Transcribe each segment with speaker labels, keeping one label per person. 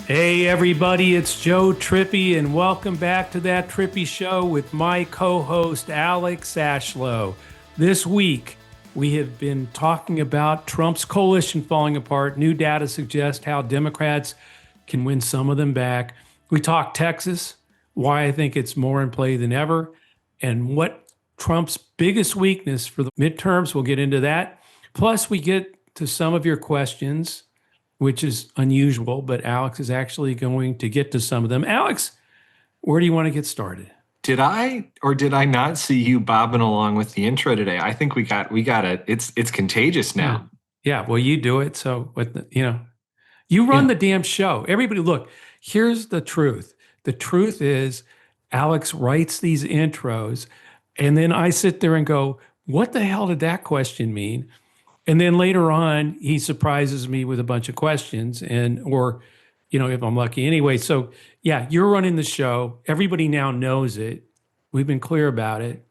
Speaker 1: Hey everybody, it's Joe Trippi, and welcome back to That Trippi Show with my co-host Alex Ashlow. This week, we have been talking about Trump's coalition falling apart. New data suggests how Democrats can win some of them back. We talked Texas, why I think it's more in play than ever, and what Trump's biggest weakness for the midterms. We'll get into that. Plus, we get to some of your questions, which is unusual, but Alex is actually going to get to some of them. Alex, where do you want to get started?
Speaker 2: Did I or did I not see you bobbing along with the intro today? I think we got it. It's contagious now.
Speaker 1: Yeah, well, you do it. So you run the damn show. Everybody, look, here's the truth. The truth is Alex writes these intros, and then I sit there and go, what the hell did that question mean? And then later on, he surprises me with a bunch of questions or if I'm lucky anyway. So yeah, you're running the show. Everybody now knows it. We've been clear about it.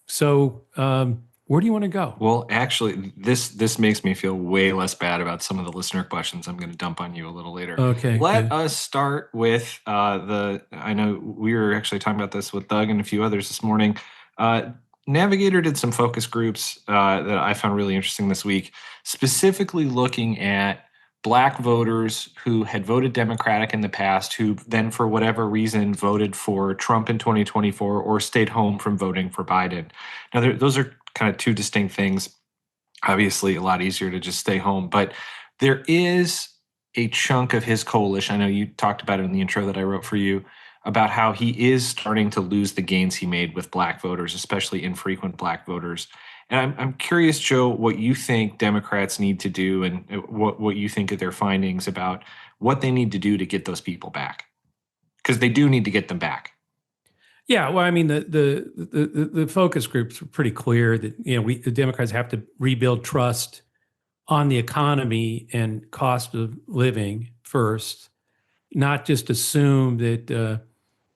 Speaker 1: So where do you want to go?
Speaker 2: Well, actually, this makes me feel way less bad about some of the listener questions I'm going to dump on you a little later.
Speaker 1: Okay.
Speaker 2: Let us start with I know we were actually talking about this with Doug and a few others this morning. Navigator did some focus groups that I found really interesting this week, specifically looking at Black voters who had voted Democratic in the past, who then, for whatever reason, voted for Trump in 2024 or stayed home from voting for Biden. Now, those are kind of two distinct things. Obviously, a lot easier to just stay home, but there is a chunk of his coalition. I know you talked about it in the intro that I wrote for you, about how he is starting to lose the gains he made with Black voters, especially infrequent Black voters. And I'm curious, Joe, what you think Democrats need to do and what you think of their findings about what they need to do to get those people back. Because they do need to get them back.
Speaker 1: Yeah, well, I mean, the focus groups were pretty clear that the Democrats have to rebuild trust on the economy and cost of living first, not just assume that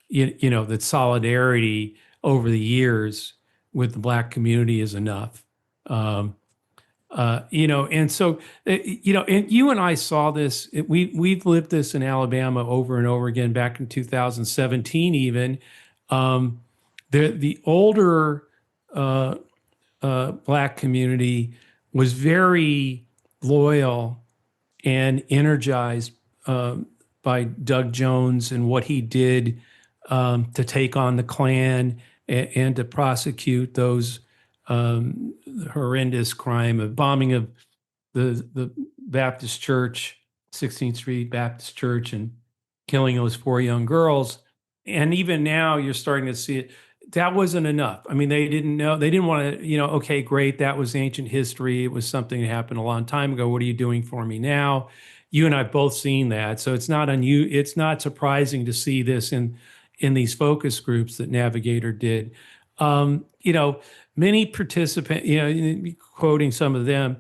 Speaker 1: that solidarity over the years with the Black community is enough. And so and you and I saw this. We've lived this in Alabama over and over again. Back in 2017, even the older Black community was very loyal and energized by Doug Jones and what he did to take on the Klan and to prosecute those horrendous crime of bombing of the Baptist Church, 16th Street Baptist Church, and killing those 4 young girls. And even now, you're starting to see it. That wasn't enough. I mean, they didn't know. They didn't want to. Okay, great. That was ancient history. It was something that happened a long time ago. What are you doing for me now? You and I have both seen that, so it's not It's not surprising to see this in these focus groups that Navigator did. Many participants, quoting some of them,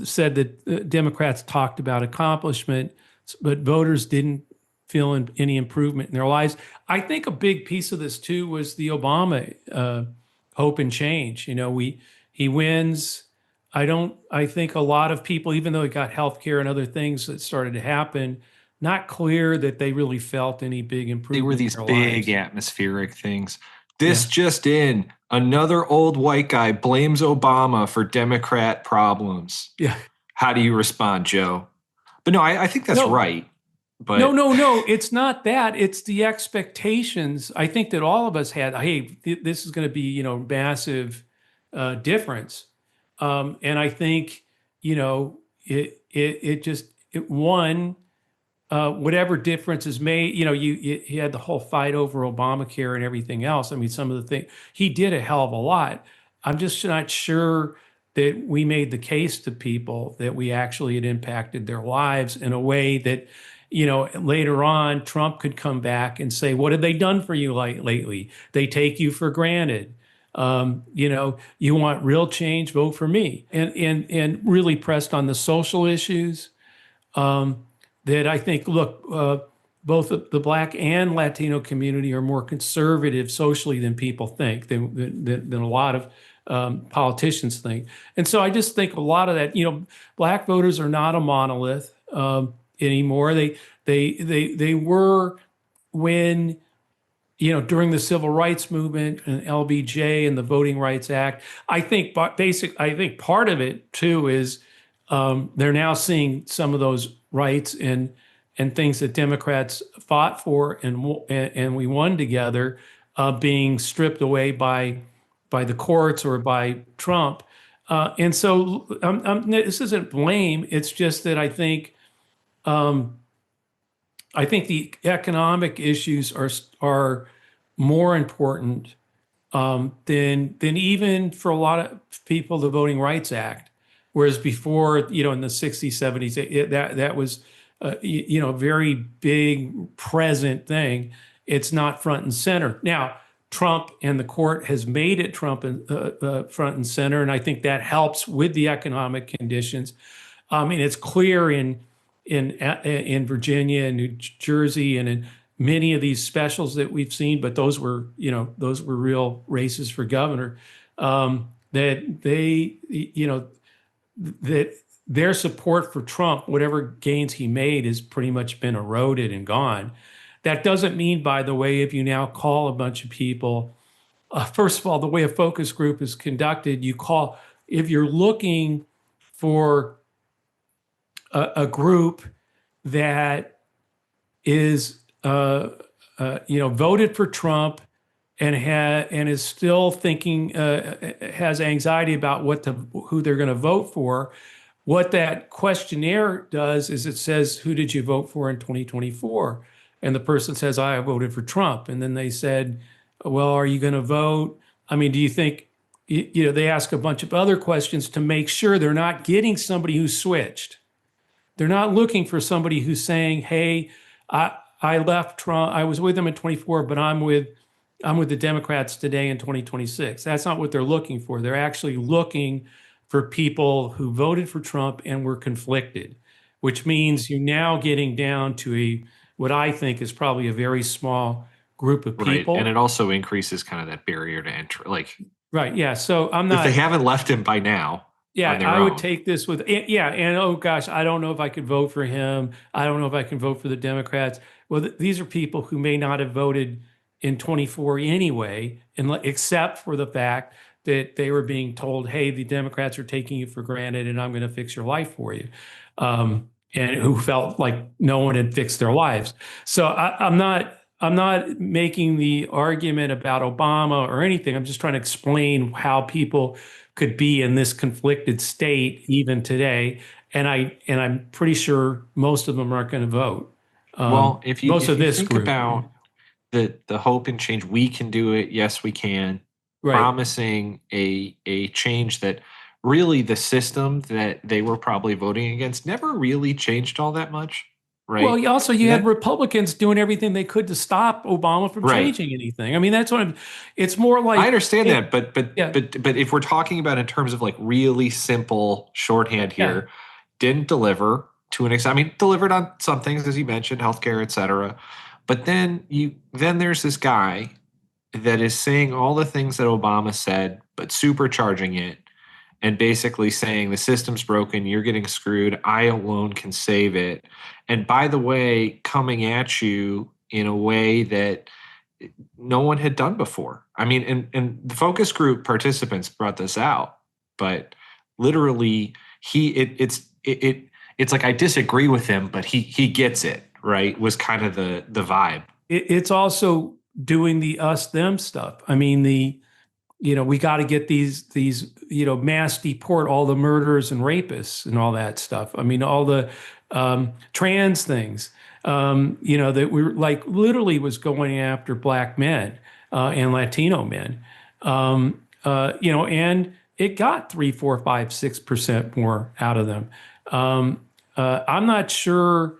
Speaker 1: said that Democrats talked about accomplishment, but voters didn't feel any improvement in their lives. I think a big piece of this too was the Obama hope and change. He wins. I think a lot of people, even though he got health care and other things that started to happen, not clear that they really felt any big improvement.
Speaker 2: They were these big atmospheric things. This just in, another old white guy blames Obama for Democrat problems.
Speaker 1: Yeah.
Speaker 2: How do you respond, Joe? But no, I think that's right. But
Speaker 1: No, it's not that. It's the expectations. I think that all of us had, hey, this is going to be, massive difference. And I think, it won whatever difference is made. He had the whole fight over Obamacare and everything else. I mean, some of the things, he did a hell of a lot. I'm just not sure that we made the case to people that we actually had impacted their lives in a way that, later on, Trump could come back and say, what have they done for you lately? They take you for granted. You want real change, vote for me. And really pressed on the social issues that I think, look, both the Black and Latino community are more conservative socially than people think, than a lot of politicians think. And so I just think a lot of that, Black voters are not a monolith. anymore. They were when, during the civil rights movement and LBJ and the Voting Rights Act. I think I think part of it too is they're now seeing some of those rights and things that Democrats fought for and we won together being stripped away by the courts or by Trump. And so this isn't blame. It's just that um, I think the economic issues are more important than even for a lot of people the Voting Rights Act. Whereas before, in the 60s, 70s, that was a very big present thing. It's not front and center now. Trump and the court has made it front and center, and I think that helps with the economic conditions. I mean, it's clear in Virginia and New Jersey and in many of these specials that we've seen, but those were real races for governor, that that their support for Trump, whatever gains he made, has pretty much been eroded and gone. That doesn't mean, by the way, if you now call a bunch of people, first of all, the way a focus group is conducted, if you're looking for a group that is, voted for Trump and is still thinking, has anxiety about who they're going to vote for. What that questionnaire does is it says, who did you vote for in 2024? And the person says, I voted for Trump. And then they said, well, are you going to vote? I mean, do you think, they ask a bunch of other questions to make sure they're not getting somebody who switched. They're not looking for somebody who's saying, hey, I left Trump, I was with him in 24, but I'm with the Democrats today in 2026. That's not what they're looking for. They're actually looking for people who voted for Trump and were conflicted, which means you're now getting down to what I think is probably a very small group of people.
Speaker 2: Right. And it also increases kind of that barrier to entry. Like,
Speaker 1: right. Yeah. So I'm
Speaker 2: if
Speaker 1: not.
Speaker 2: they haven't left him by now.
Speaker 1: Yeah,
Speaker 2: on their
Speaker 1: I
Speaker 2: own.
Speaker 1: would take this with, yeah, and oh gosh, I don't know if I could vote for him. I don't know if I can vote for the Democrats. Well, these are people who may not have voted in 24 anyway, except for the fact that they were being told, hey, the Democrats are taking you for granted and I'm going to fix your life for you. And who felt like no one had fixed their lives. So I'm not making the argument about Obama or anything. I'm just trying to explain how people could be in this conflicted state even today, and I'm pretty sure most of them aren't going to vote.
Speaker 2: Well, if you think
Speaker 1: group.
Speaker 2: about the hope and change, we can do it. Yes, we can.
Speaker 1: Right.
Speaker 2: Promising a change that really the system that they were probably voting against never really changed all that much. Right.
Speaker 1: Well, you had Republicans doing everything they could to stop Obama from
Speaker 2: Right.
Speaker 1: changing anything. I mean, that's what it's more like.
Speaker 2: I understand that,
Speaker 1: Yeah.
Speaker 2: but if we're talking about in terms of like really simple shorthand here, didn't deliver to an extent. I mean, delivered on some things, as you mentioned, healthcare, et cetera. But then there's this guy that is saying all the things that Obama said, but supercharging it and basically saying the system's broken, you're getting screwed, I alone can save it. And by the way, coming at you in a way that no one had done before. I mean, and the focus group participants brought this out, but literally it's like I disagree with him, but he gets it, right? Was kind of the vibe.
Speaker 1: It's also doing the us them stuff. I mean, we got to get these mass deport all the murderers and rapists and all that stuff. I mean, all the trans things, that we like literally was going after black men and Latino men, and it got 3, 4, 5, 6% more out of them. I'm not sure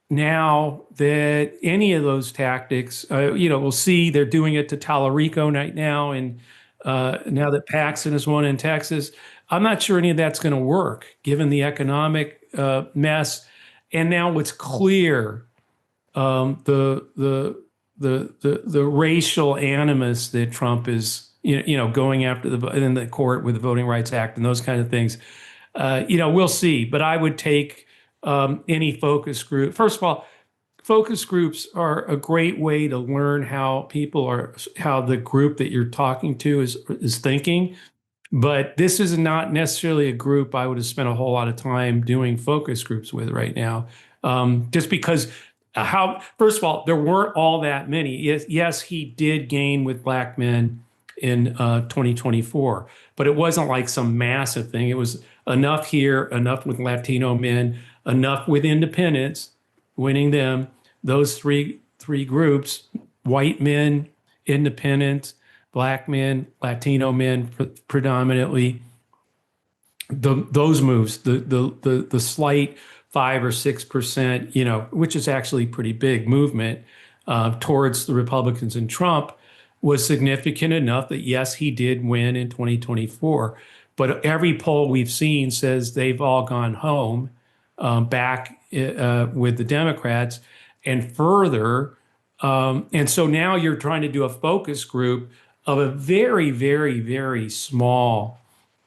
Speaker 1: now that any of those tactics, we'll see they're doing it to Talarico right now. And now that Paxton is one in Texas, I'm not sure any of that's going to work given the economic mess. And now what's clear, the racial animus that Trump is, going after in the court with the Voting Rights Act and those kind of things. We'll see. But I would take any focus group. First of all, focus groups are a great way to learn how the group that you're talking to is thinking. But this is not necessarily a group I would have spent a whole lot of time doing focus groups with right now. Just because first of all, there weren't all that many. Yes, he did gain with black men in 2024, but it wasn't like some massive thing. It was enough here, enough with Latino men, enough with independents, winning them. Those three groups: white men, independents, black men, Latino men predominantly. Those moves, the slight 5 or 6%, which is actually pretty big movement towards the Republicans and Trump, was significant enough that yes, he did win in 2024. But every poll we've seen says they've all gone home back with the Democrats, and further. And so now you're trying to do a focus group of a very, very, very small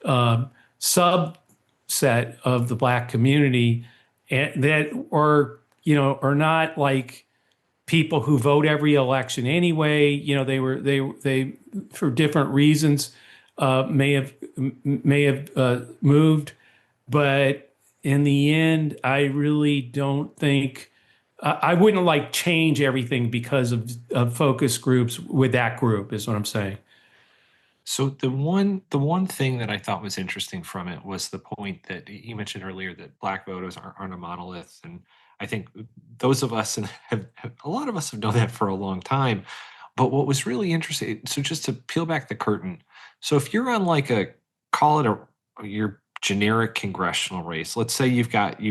Speaker 1: subset of the black community, and that are not like people who vote every election anyway. They for different reasons may have moved, but in the end, I really don't think I wouldn't like change everything because of focus groups with that group, is what I'm saying.
Speaker 2: So the one thing that I thought was interesting from it was the point that you mentioned earlier, that black voters aren't a monolith, and I think those of us and a lot of us have known that for a long time. But what was really interesting, so just to peel back the curtain, so if you're on like call it your generic congressional race, let's say you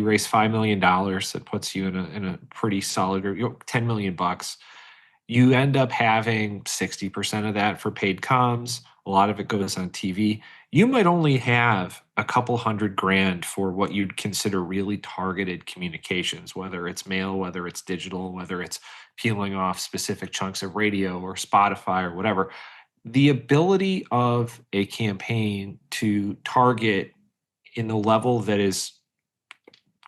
Speaker 2: raise $5 million, that puts you in a pretty solid, or 10 million bucks. You end up having 60% of that for paid comms. A lot of it goes on TV. You might only have a couple $100,000 for what you'd consider really targeted communications, whether it's mail, whether it's digital, whether it's peeling off specific chunks of radio or Spotify or whatever. The ability of a campaign to target in the level that is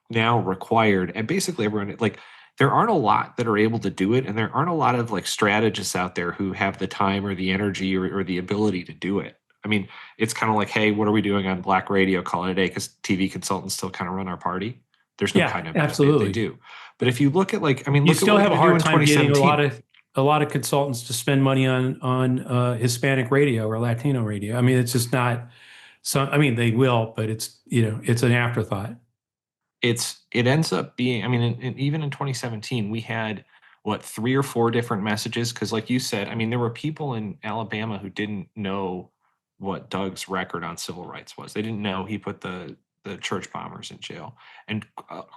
Speaker 2: now required, and basically everyone, like, there aren't a lot that are able to do it, and there aren't a lot of like strategists out there who have the time or the energy or the ability to do it. I mean, it's kind of like, hey, what are we doing on black radio? Call it a day, because TV consultants still kind of run our party. There's no
Speaker 1: Yeah,
Speaker 2: kind of
Speaker 1: absolutely.
Speaker 2: they do. But if you look at like, I mean,
Speaker 1: You
Speaker 2: look at
Speaker 1: still
Speaker 2: what
Speaker 1: have a
Speaker 2: we do
Speaker 1: hard
Speaker 2: in
Speaker 1: time getting
Speaker 2: 2017.
Speaker 1: a lot of consultants to spend money on Hispanic radio or Latino radio. I mean, it's just not some. I mean, they will, but it's an afterthought.
Speaker 2: It ends up being, I mean, even in 2017, we had what, 3 or 4 different messages, because like you said, I mean, there were people in Alabama who didn't know what Doug's record on civil rights was. They didn't know he put the church bombers in jail, and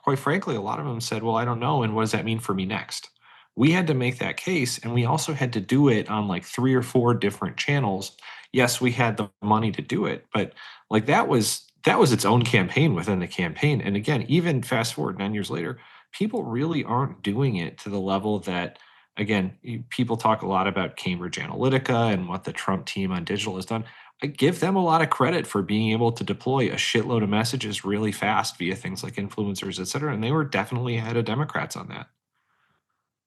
Speaker 2: quite frankly, a lot of them said, well, I don't know, and what does that mean for me next? We had to make that case, and we also had to do it on like 3 or 4 different channels. Yes, we had the money to do it, but like that was its own campaign within the campaign. And again, even fast forward 9 years later, people really aren't doing it to the level that, again, people talk a lot about Cambridge Analytica and what the Trump team on digital has done. I give them a lot of credit for being able to deploy a shitload of messages really fast via things like influencers, et cetera. And they were definitely ahead of Democrats on that.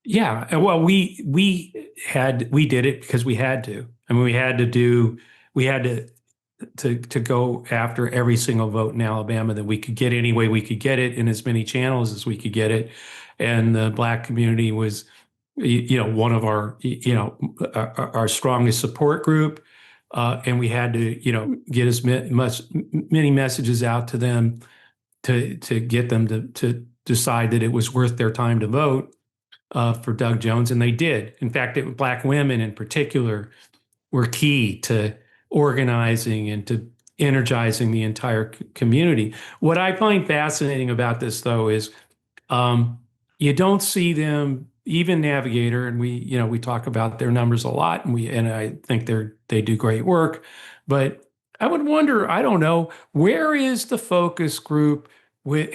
Speaker 1: Yeah, well, we did it because we had to. I mean, we had to go after every single vote in Alabama that we could get any way we could get it in as many channels as we could get it. And the black community was, one of our, our strongest support group. And we had to, get as many messages out to them to get them to decide that it was worth their time to vote for Doug Jones. And they did. In fact, black women in particular were key to organizing and to energizing the entire community. What I find fascinating about this, though, is you don't see them, even Navigator, and we talk about their numbers a lot, and I think they do great work. But I would wonder, I don't know, where is the focus group with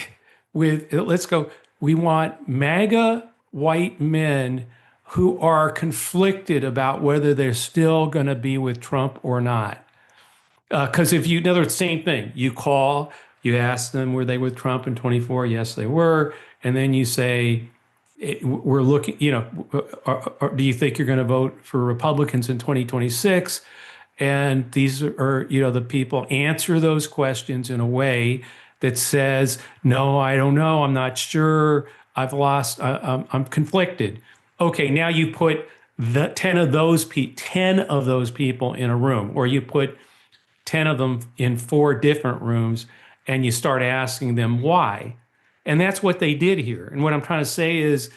Speaker 1: let's go, we want MAGA white men who are conflicted about whether they're still going to be with Trump or not. Because if you, in other words, same thing, you call, You ask them, were they with Trump in 24? Yes, they were. And then you say, we're looking, do you think you're going to vote for Republicans in 2026? And these are, the people answer those questions in a way that says, no, I don't know. I'm not sure. I've lost, I'm conflicted. Okay, now you put the 10 of those 10 of those people in a room, or you put 10 of them in 4 different rooms, and you start asking them why. And that's what they did here. And what I'm trying to say is,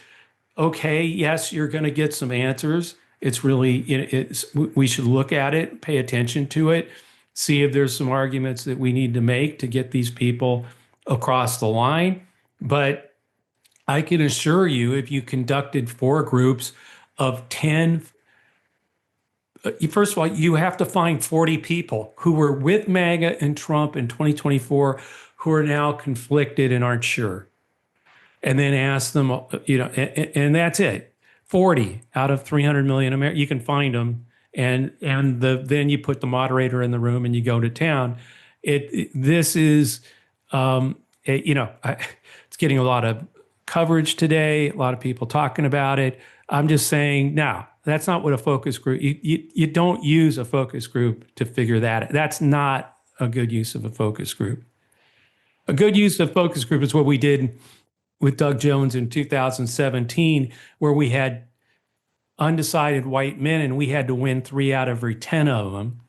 Speaker 1: okay, yes, you're going to get some answers. It's really, we should look at it, pay attention to it, see if there's some arguments that we need to make to get these people across the line. But I can assure you, if you conducted 4 groups of 10, first of all, you have to find 40 people who were with MAGA and Trump in 2024 who are now conflicted and aren't sure. And then ask them, and that's it. 40 out of 300 million Americans, you can find them. Then you put the moderator in the room and you go to town. This is, it's getting a lot of coverage today, a lot of people talking about it. I'm just saying, no, that's not what a focus group, you don't use a focus group to figure that out. That's not a good use of a focus group. A good use of focus group is what we did with Doug Jones in 2017, where we had undecided white men and we had to win 3 out of every 10 of them.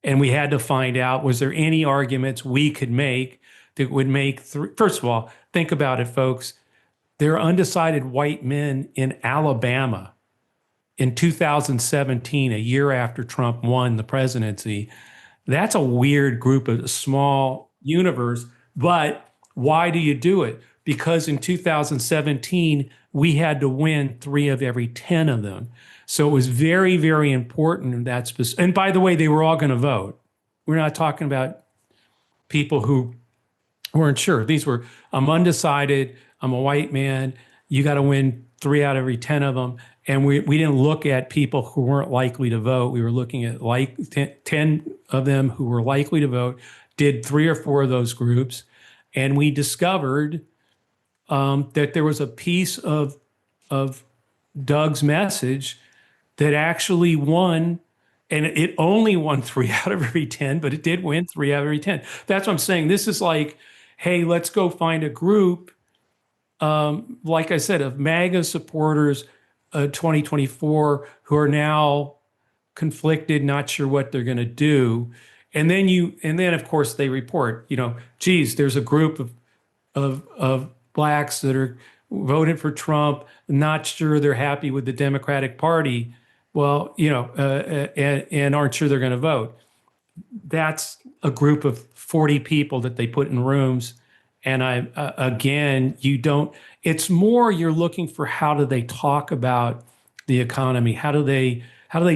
Speaker 1: And we had to find out, was there any arguments we could make that would make first of all, think about it, folks. There are undecided white men in Alabama in 2017, a year after Trump won the presidency. That's a weird group, of a small universe. But why do you do it? Because in 2017, we had to win 3 of every 10 of them. So it was very, very important in that specific. And by the way, they were all going to vote. We're not talking about people who weren't sure. These were, I'm undecided, I'm a white man, you got to win 3 out of every 10 of them. And we didn't look at people who weren't likely to vote. We were looking at 10 of them who were likely to vote, did 3 or 4 of those groups. And we discovered that there was a piece of Doug's message that actually won, and it only won 3 out of every 10, but it did win 3 out of every 10. That's what I'm saying. This is like, hey, let's go find a group, like I said, of MAGA supporters, 2024, who are now conflicted, not sure what they're going to do. And then of course they report, geez, there's a group of blacks that are voted for Trump, not sure they're happy with the Democratic Party, well, and aren't sure they're going to vote. That's a group of 40 people that they put in rooms. And again, it's more you're looking for, how do they talk about the economy? How do they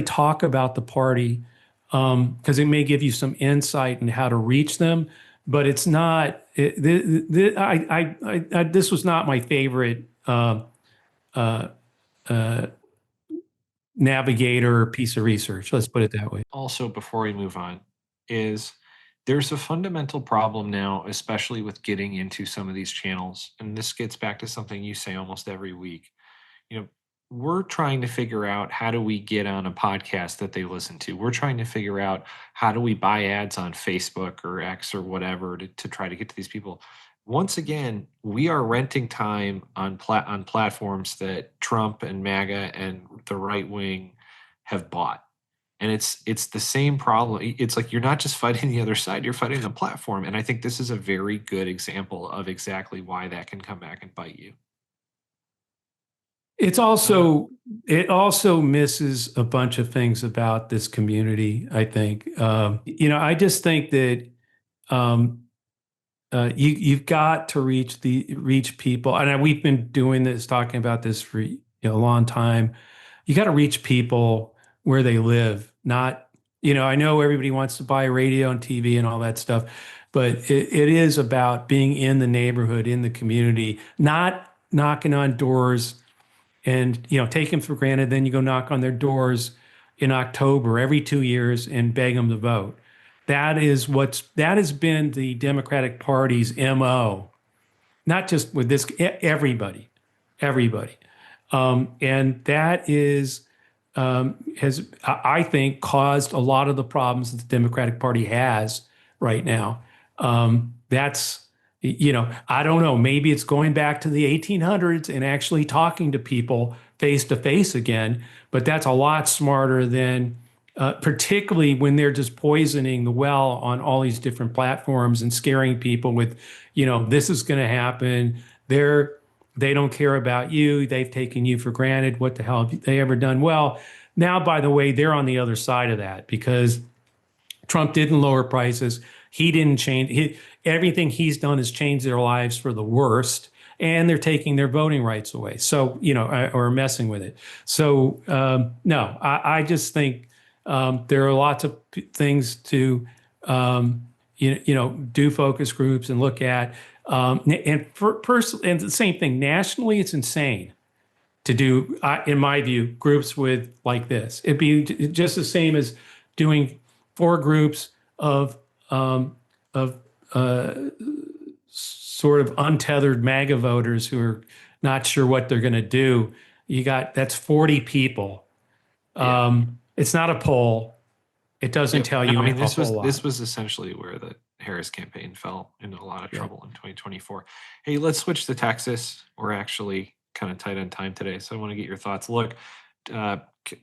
Speaker 1: talk about the party? Because it may give you some insight in how to reach them. But it's not. This was not my favorite navigator piece of research. Let's put it that way.
Speaker 2: Also, before we move on, is there's a fundamental problem now, especially with getting into some of these channels, and this gets back to something you say almost every week. We're trying to figure out, how do we get on a podcast that they listen to? We're trying to figure out, how do we buy ads on Facebook or X or whatever to try to get to these people. Once again, we are renting time on platforms that Trump and MAGA and the right wing have bought. And it's the same problem. It's like, you're not just fighting the other side, you're fighting the platform. And I think this is a very good example of exactly why that can come back and bite you.
Speaker 1: It also misses a bunch of things about this community, I think. I just think that you've got to reach people, and we've been doing this, talking about this for a long time. You got to reach people where they live. Not, I know everybody wants to buy radio and TV and all that stuff, but it is about being in the neighborhood, in the community, not knocking on doors and take them for granted. Then you go knock on their doors in October every 2 years and beg them to vote. That that has been the Democratic Party's MO, not just with this, everybody, everybody. And that has, I think, caused a lot of the problems that the Democratic Party has right now. That's, I don't know, maybe it's going back to the 1800s and actually talking to people face to face again, but that's a lot smarter than, particularly when they're just poisoning the well on all these different platforms and scaring people with, this is going to happen. They don't care about you. They've taken you for granted. What the hell have they ever done? Well, now, by the way, they're on the other side of that because Trump didn't lower prices. He didn't change. Everything he's done has changed their lives for the worst, and they're taking their voting rights away. So, or messing with it. So, no, I just think there are lots of things to, do focus groups and look at. And and the same thing nationally, it's insane to do, in my view, groups with like this. It'd be just the same as doing 4 groups of sort of untethered MAGA voters who are not sure what they're going to do. That's 40 people. It's not a poll. It doesn't tell you a whole lot.
Speaker 2: This was essentially where the Harris campaign fell into a lot of trouble in 2024. Hey, let's switch to Texas. We're actually kind of tight on time today, so I want to get your thoughts. Look,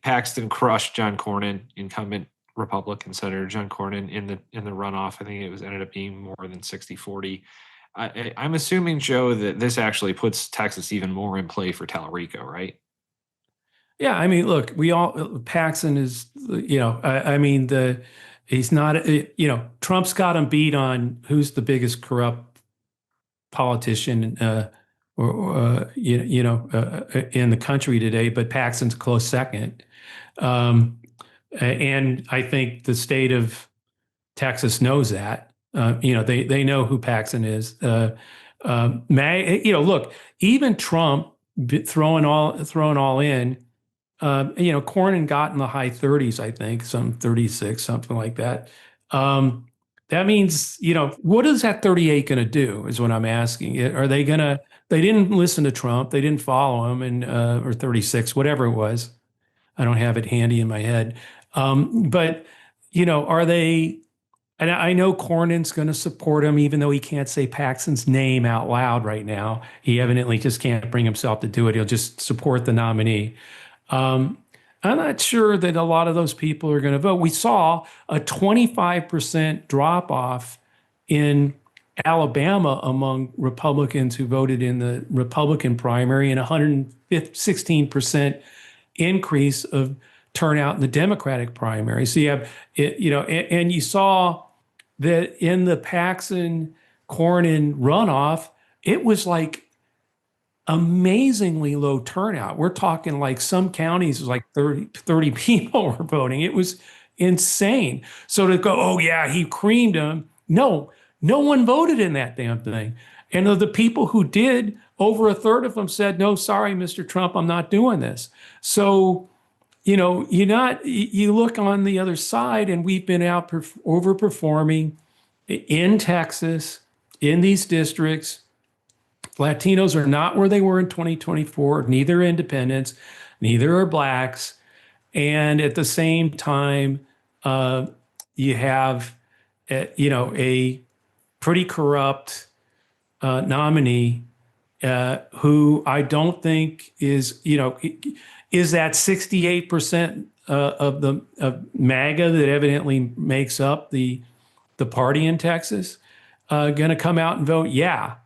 Speaker 2: Paxton crushed John Cornyn, incumbent Republican Senator John Cornyn, in the runoff. I think it ended up being more than 60-40. I'm assuming, Joe, that this actually puts Texas even more in play for Talarico, right?
Speaker 1: Yeah, I mean, look, Paxton is, he's not, Trump's got him beat on who's the biggest corrupt politician, in the country today, but Paxton's a close second. And I think the state of Texas knows that. They know who Paxton is. Look, even Trump throwing all in. Cornyn got in the high 30s, I think, some 36, something like that. That means, what is that 38 going to do is what I'm asking. Are they going to, they didn't listen to Trump. They didn't follow him, or 36, whatever it was. I don't have it handy in my head. But, are they, and I know Cornyn's going to support him, even though he can't say Paxton's name out loud right now. He evidently just can't bring himself to do it. He'll just support the nominee. I'm not sure that a lot of those people are going to vote. We saw a 25% drop off in Alabama among Republicans who voted in the Republican primary, and 116% increase of turnout in the Democratic primary. So you have, and you saw that in the Paxton Cornyn runoff, it was like amazingly low turnout. We're talking like some counties was like 30 people were voting. It was insane. So to go, oh yeah, he creamed him. No one voted in that damn thing. And of the people who did, over a third of them said, no, sorry, Mr. Trump, I'm not doing this. So, you look on the other side, and we've been overperforming in Texas, in these districts. Latinos are not where they were in 2024, neither are independents, neither are blacks. And at the same time, you have, a pretty corrupt nominee who I don't think is that 68% of MAGA that evidently makes up the party in Texas going to come out and vote? Yeah.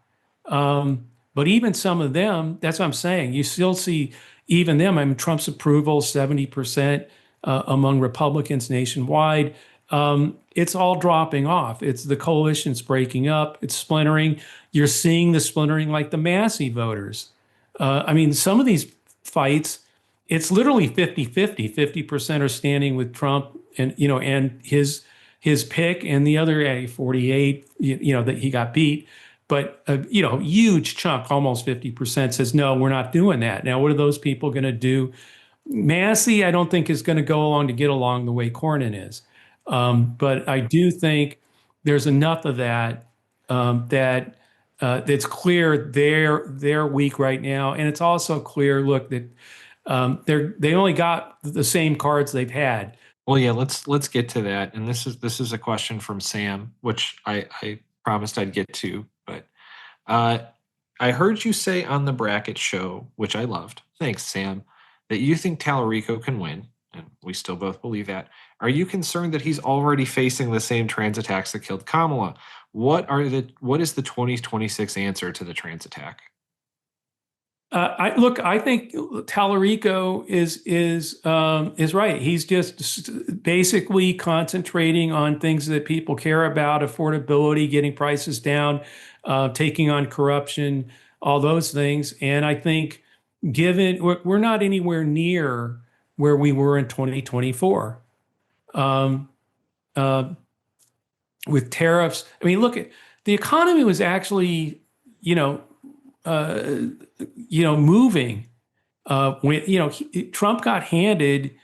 Speaker 1: But even some of them, that's what I'm saying. You still see even them. I mean, Trump's approval, 70% among Republicans nationwide. It's all dropping off. It's the coalition's breaking up. It's splintering. You're seeing the splintering like the Massey voters. I mean, some of these fights, it's literally 50-50. 50% are standing with Trump and his pick, and the other 48, that he got beat. But a huge chunk, almost 50%, says, no, we're not doing that. Now, what are those people going to do? Massey, I don't think, is going to go along to get along the way Cornyn is. But I do think there's enough of that that it's clear they're weak right now, and it's also clear, look, that they only got the same cards they've had.
Speaker 2: Well, yeah, let's get to that. And this is a question from Sam, which I promised I'd get to, but uh, I heard you say on the bracket show, which I loved. Thanks, Sam, that you think Talarico can win, and we still both believe that. Are you concerned that he's already facing the same trans attacks that killed Kamala? What is the 2026 answer to the trans attack?
Speaker 1: I think Talarico is right. He's just basically concentrating on things that people care about: affordability, getting prices down, taking on corruption, all those things. And I think, given we're not anywhere near where we were in 2024 um, uh, with tariffs. I mean, look at the economy was actually, you know, uh, moving when Trump got handed,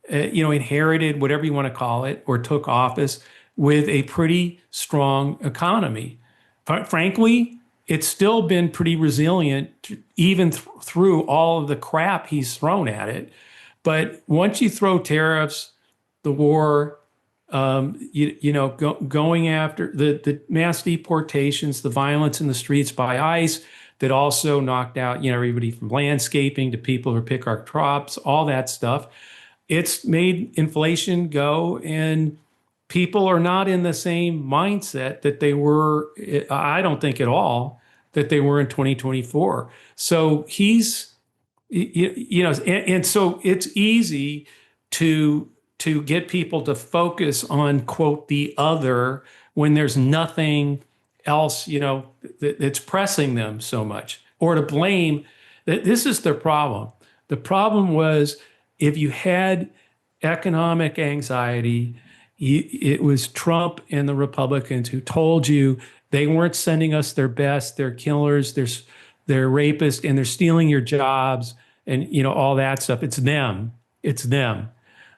Speaker 1: inherited, whatever you want to call it, or took office with a pretty strong economy. Frankly, it's still been pretty resilient, even through all of the crap he's thrown at it. But once you throw tariffs, the war, going after the mass deportations, the violence in the streets by ICE that also knocked out, everybody from landscaping to people who pick our crops, all that stuff. It's made inflation go, and people are not in the same mindset that they were, I don't think at all, that they were in 2024. So and so it's easy to get people to focus on, quote, the other, when there's nothing else, that's pressing them so much, or to blame. This is their problem. The problem was, if you had economic anxiety, it was Trump and the Republicans who told you they weren't sending us their best, they're killers, they're rapists, and they're stealing your jobs, and all that stuff. It's them. It's them.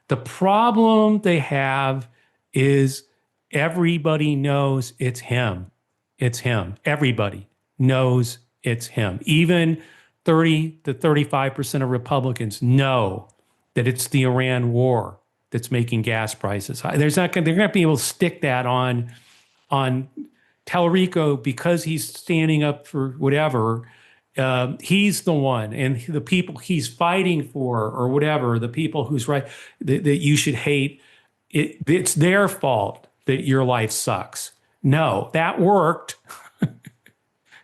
Speaker 1: The problem they have is everybody knows it's him. It's him. Everybody knows it's him. Even 30 to 35% of Republicans know that it's the Iran war that's making gas prices high. They're not going to be able to stick that on Talarico because he's standing up for whatever. He's the one, and the people he's fighting for, or whatever, the people who's right, that you should hate. It's their fault that your life sucks. No, that worked.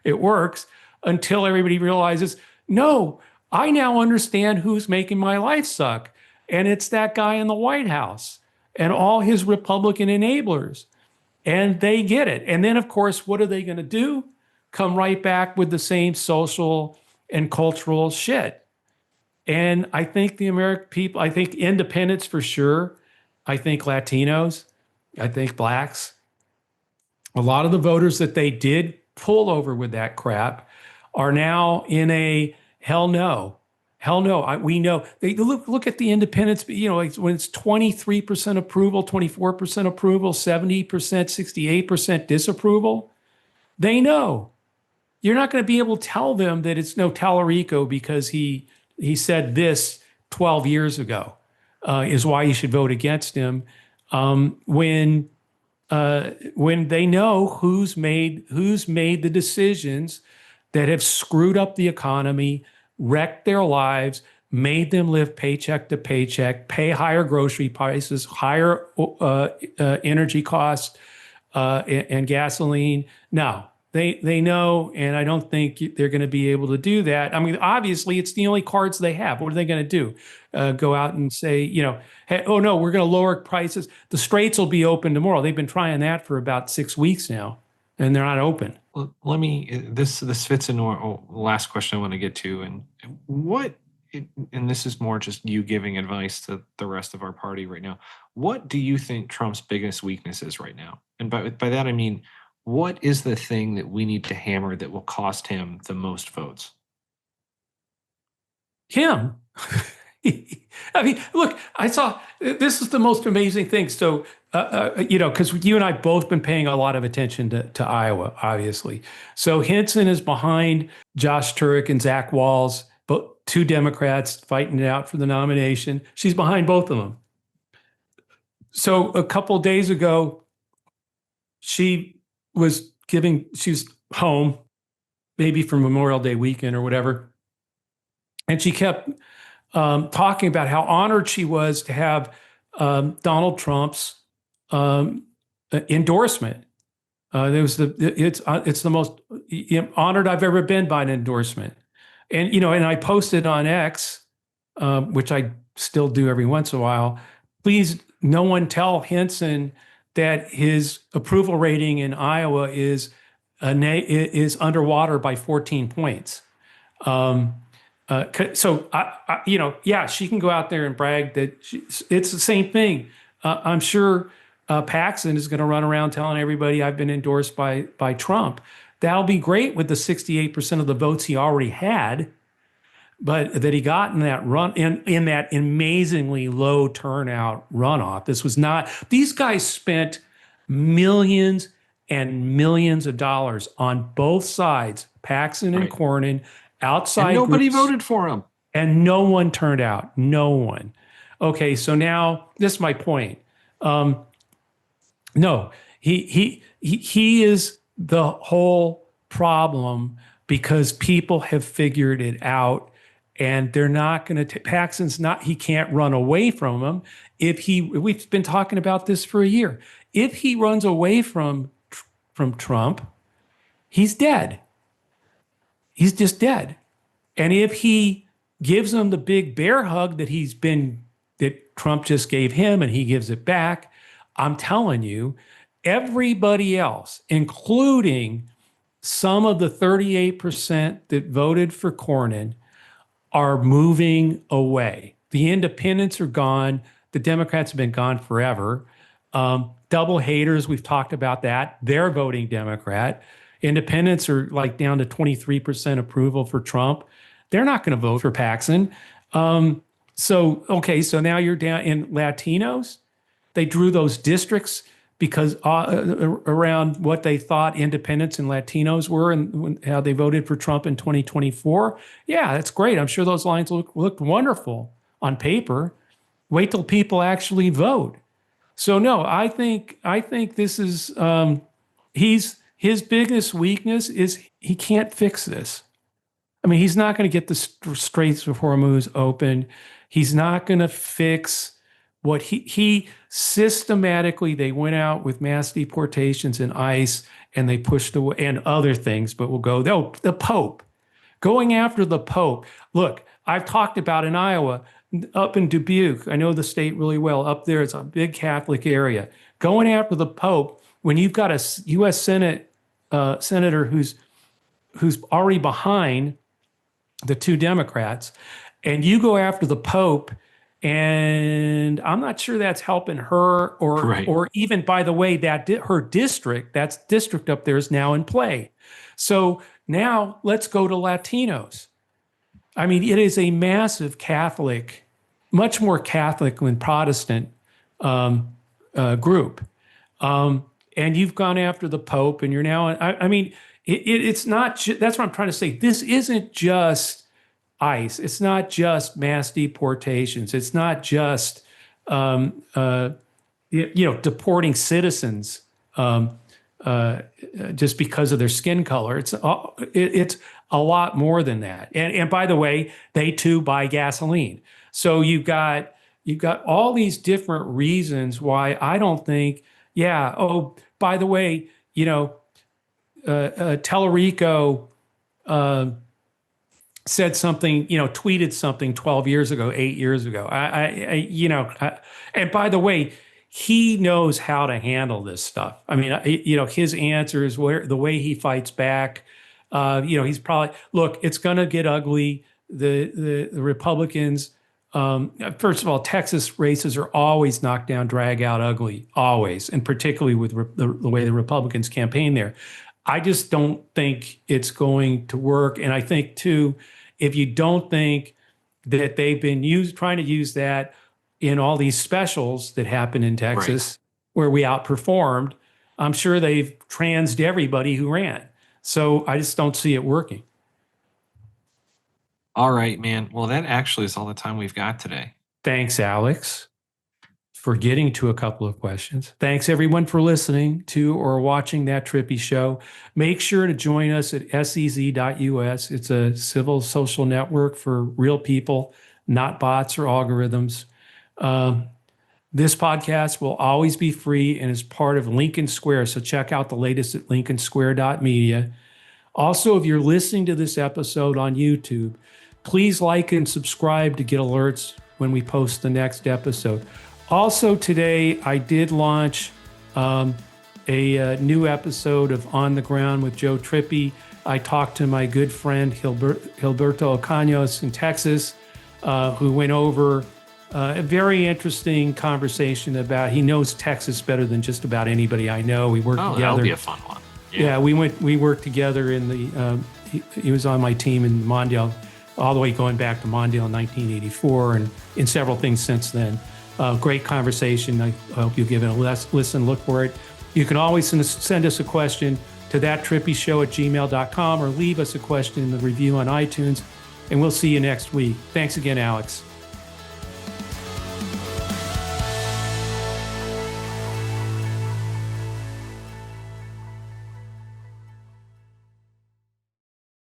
Speaker 1: It works until everybody realizes, no, I now understand who's making my life suck. And it's that guy in the White House and all his Republican enablers. And they get it. And then, of course, what are they going to do? Come right back with the same social and cultural shit. And I think the American people, I think independents for sure. I think Latinos, I think blacks, a lot of the voters that they did pull over with that crap are now in a hell no. Hell no. We know. They look at the independents, like when it's 23% approval, 24% approval, 70%, 68% disapproval. They know. You're not going to be able to tell them that it's no Talarico because he said this 12 years ago is why you should vote against him. When they know who's made the decisions that have screwed up the economy, wrecked their lives, made them live paycheck to paycheck, pay higher grocery prices, higher energy costs, and gasoline. No, they know, and I don't think they're going to be able to do that. I mean, obviously, it's the only cards they have. What are they going to do? Go out and say, hey, oh no, we're going to lower prices. The straits will be open tomorrow. They've been trying that for about 6 weeks now, and they're not open.
Speaker 2: Well, let me. This fits into our last question I want to get to, and and this is more just you giving advice to the rest of our party right now. What do you think Trump's biggest weakness is right now? And by that I mean, what is the thing that we need to hammer that will cost him the most votes?
Speaker 1: Him. I mean, look, I saw this is the most amazing thing. So, because you and I both been paying a lot of attention to Iowa, obviously. So Hinson is behind Josh Turek and Zach Walz, but two Democrats fighting it out for the nomination. She's behind both of them. So a couple days ago, she's home, maybe for Memorial Day weekend or whatever, and she kept talking about how honored she was to have Donald Trump's endorsement. It's the most honored I've ever been by an endorsement, and I posted on X, which I still do every once in a while. Please, no one tell Hinson that his approval rating in Iowa is underwater by 14 points. So yeah, she can go out there and brag that it's the same thing. I'm sure Paxton is going to run around telling everybody I've been endorsed by Trump. That'll be great with the 68% of the votes he already had, but that he got in that run in that amazingly low turnout runoff. This was not. These guys spent millions and millions of dollars on both sides, Paxton and Cornyn, outside
Speaker 2: and nobody
Speaker 1: groups,
Speaker 2: voted for him.
Speaker 1: and no one turned out. No one. Okay, so now this is my point. No, he is the whole problem because people have figured it out, and they're not going to. Paxton's not. He can't run away from him. We've been talking about this for a year. If he runs away from Trump, he's dead. He's just dead. And if he gives him the big bear hug that Trump just gave him and he gives it back, I'm telling you, everybody else, including some of the 38% that voted for Cornyn, are moving away. The independents are gone. The Democrats have been gone forever. Double haters, we've talked about that. They're voting Democrat. Independents are like down to 23% approval for Trump. They're not going to vote for Paxton. So now you're down in Latinos. They drew those districts because around what they thought independents and Latinos were and how they voted for Trump in 2024. Yeah, that's great. I'm sure those lines looked wonderful on paper. Wait till people actually vote. So no, I think this is his biggest weakness is he can't fix this. I mean, he's not going to get the Straits of Hormuz open. He's not going to fix what he systematically, they went out with mass deportations and ICE and they pushed away and other things, but the Pope, going after the Pope. Look, I've talked about in Iowa, up in Dubuque, I know the state really well. Up there, it's a big Catholic area. Going after the Pope when you've got a U.S. Senate senator who's already behind the two Democrats, and you go after the Pope, and I'm not sure that's helping her or even, by the way, her district, that's district up there is now in play. So now let's go to Latinos. I mean, it is a massive Catholic, much more Catholic than Protestant group. And you've gone after the Pope, and you're now, it's not, that's what I'm trying to say. This isn't just ICE. It's not just mass deportations. It's not just, deporting citizens just because of their skin color. It's a lot more than that. And by the way, they too buy gasoline. So you've got all these different reasons why I don't think, by the way, Talarico said something, tweeted something 12 years ago, 8 years ago. And by the way, he knows how to handle this stuff. I mean, his answers, the way he fights back, he's probably, look, it's going to get ugly. The Republicans, first of all, Texas races are always knocked down, drag out, ugly, always, and particularly with the way the Republicans campaign there. I just don't think it's going to work. And I think, too, if you don't think that they've been trying to use that in all these specials that happen in Texas where we outperformed. I'm sure they've transed everybody who ran. So I just don't see it working.
Speaker 2: All right, man. Well, that actually is all the time we've got today.
Speaker 1: Thanks, Alex, for getting to a couple of questions. Thanks, everyone, for listening to or watching That Trippi Show. Make sure to join us at sez.us. It's a civil social network for real people, not bots or algorithms. This podcast will always be free and is part of Lincoln Square, so check out the latest at lincolnsquare.media. Also, if you're listening to this episode on YouTube, please like and subscribe to get alerts when we post the next episode. Also today, I did launch a new episode of On the Ground with Joe Trippi. I talked to my good friend Gilberto Ocaños in Texas, who went over a very interesting conversation about, he knows Texas better than just about anybody I know. We worked together.
Speaker 2: That'll be a fun one.
Speaker 1: Yeah, we worked together in the, he was on my team in Mondale, all the way going back to Mondale in 1984 and in several things since then. Great conversation. I hope you'll give it a listen, look for it. You can always send us a question to thattrippishow@gmail.com or leave us a question in the review on iTunes, and we'll see you next week. Thanks again, Alex.